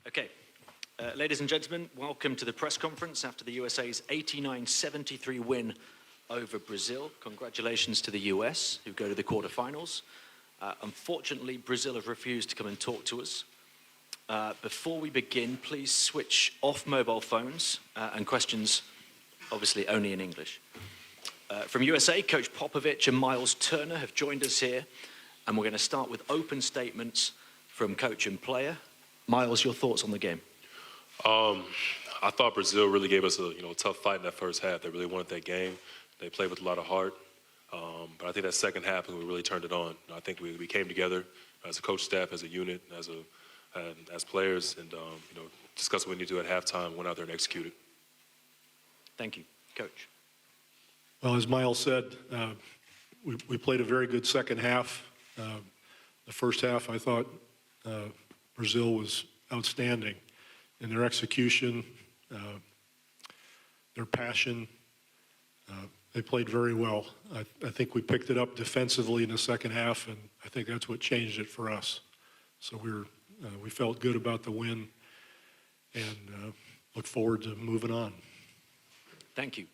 Okay, ladies and gentlemen, welcome to the press conference after the USA's 89-73 win over Brazil. Congratulations to the US, who go to the quarterfinals. Unfortunately, Brazil have refused to come and talk to us. Before we begin, please switch off mobile phones and questions, obviously, only in English. From USA, Coach Popovich and Myles Turner have joined us here, and we're going to start with open statements from coach and player. Myles, your thoughts on the game? I thought Brazil really gave us a tough fight in that first half. They really wanted that game. They played with a lot of heart. But I think that second half, we really turned it on. I think we came together as a coach staff, as a unit, as players, and discussed what we need to do at halftime, went out there and executed. Thank you. Coach. Well, as Myles said, we played a very good second half. The first half, I thought Brazil was outstanding in their execution, their passion. They played very well. I think we picked it up defensively in the second half, and I think that's what changed it for us. So we felt good about the win and look forward to moving on. Thank you.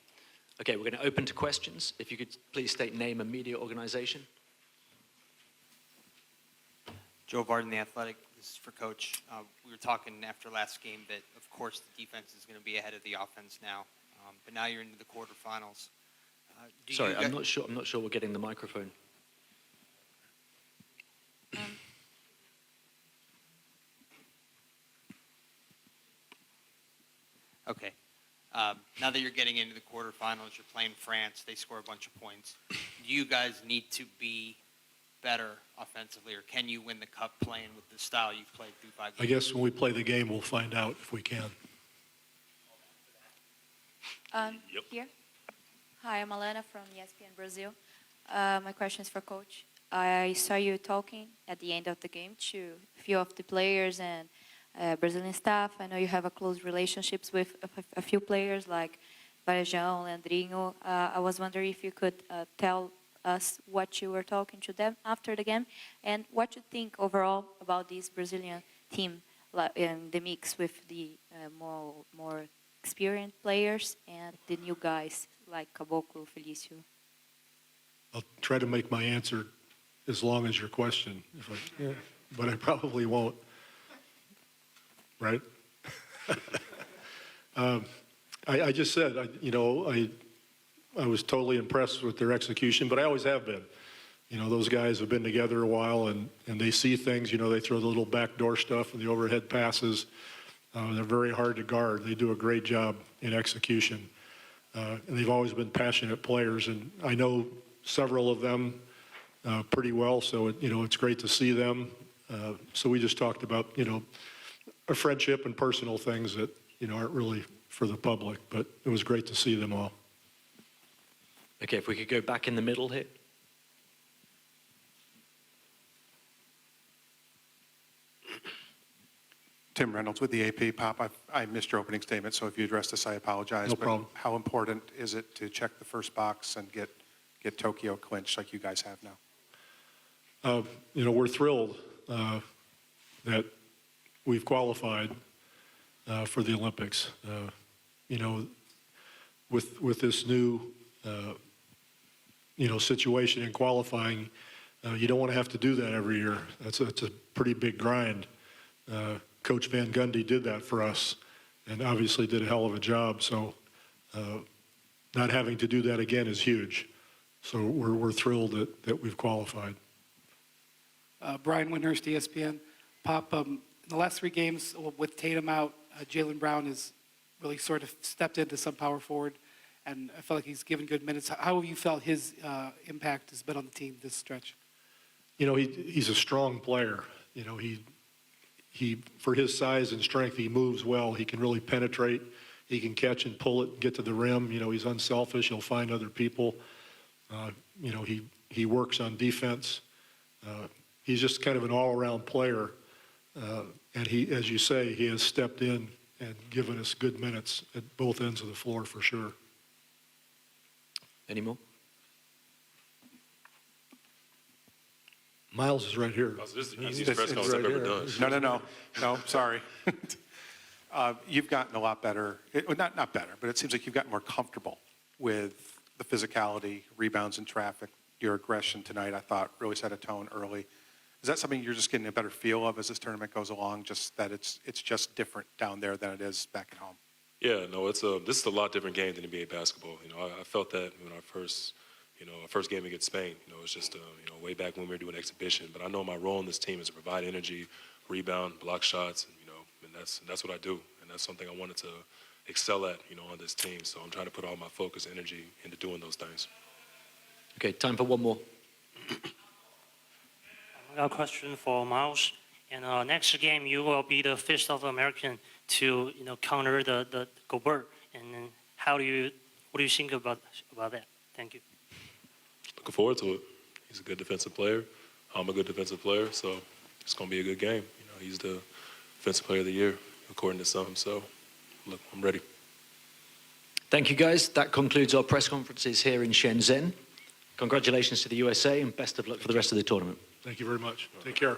Okay, we're going to open to questions. If you could please state name and media organization. Joe Varden, The Athletic. This is for Coach. We were talking after last game that, of course, the defense is going to be ahead of the offense now. But now you're into the quarterfinals. Sorry, I'm not sure we're getting the microphone. Okay. Now that you're getting into the quarterfinals, you're playing France. They score a bunch of points. Do you guys need to be better offensively, or can you win the cup playing with the style you've played through 5 games? I guess when we play the game, we'll find out if we can. Here. Hi, I'm Alana from ESPN Brazil. My question is for Coach. I saw you talking at the end of the game to a few of the players and Brazilian staff. I know you have a close relationships with a few players like Varejão, Leandrinho. I was wondering if you could tell us what you were talking to them after the game and what you think overall about this Brazilian team in the mix with the more experienced players and the new guys like Caboclo, Felicio. I'll try to make my answer as long as your question, but I probably won't. Right? I just said, I was totally impressed with their execution, but I always have been. Those guys have been together a while, and they see things. They throw the little backdoor stuff and the overhead passes. They're very hard to guard. They do a great job in execution. And they've always been passionate players, and I know several of them pretty well, so it's great to see them. So we just talked about, a friendship and personal things that, aren't really for the public, but it was great to see them all. Okay, if we could go back in the middle here. Tim Reynolds with the AP. Pop, I missed your opening statement, so if you addressed this, I apologize. No problem. But how important is it to check the first box and get Tokyo clinched like you guys have now? We're thrilled that we've qualified for the Olympics. With this new, situation in qualifying, you don't want to have to do that every year. It's a pretty big grind. Coach Van Gundy did that for us and obviously did a hell of a job. So not having to do that again is huge. So we're thrilled that we've qualified. Brian Windhurst, ESPN. Pop, in the last 3 games with Tatum out, Jaylen Brown has really sort of stepped into some power forward, and I felt like he's given good minutes. How have you felt his impact has been on the team this stretch? He's a strong player. He for his size and strength, he moves well. He can really penetrate. He can catch and pull it and get to the rim. He's unselfish. He'll find other people. He works on defense. He's just kind of an all-around player. And he, as you say, he has stepped in and given us good minutes at both ends of the floor for sure. Any more? Myles is right here. This is the easiest press conference I've ever done. No, sorry. You've gotten a lot better, well, not better, but it seems like you've gotten more comfortable with the physicality, rebounds and traffic. Your aggression tonight, I thought, really set a tone early. Is that something you're just getting a better feel of as this tournament goes along, just that it's just different down there than it is back at home? Yeah, no, this is a lot different game than NBA basketball. I felt that when our first game against Spain. It's just way back when we were doing exhibition. But I know my role in this team is to provide energy, rebound, block shots, and that's what I do, and that's something I wanted to excel at, on this team. So I'm trying to put all my focus, energy into doing those things. Okay, time for one more. I got a question for Myles. And next game, you will be the first of American to counter the Gobert. And then what do you think about that? Thank you. Looking forward to it. He's a good defensive player. I'm a good defensive player, so it's going to be a good game. He's the defensive player of the year, according to some. So, look, I'm ready. Thank you, guys. That concludes our press conferences here in Shenzhen. Congratulations to the USA and best of luck for the rest of the tournament. Thank you very much. Take care.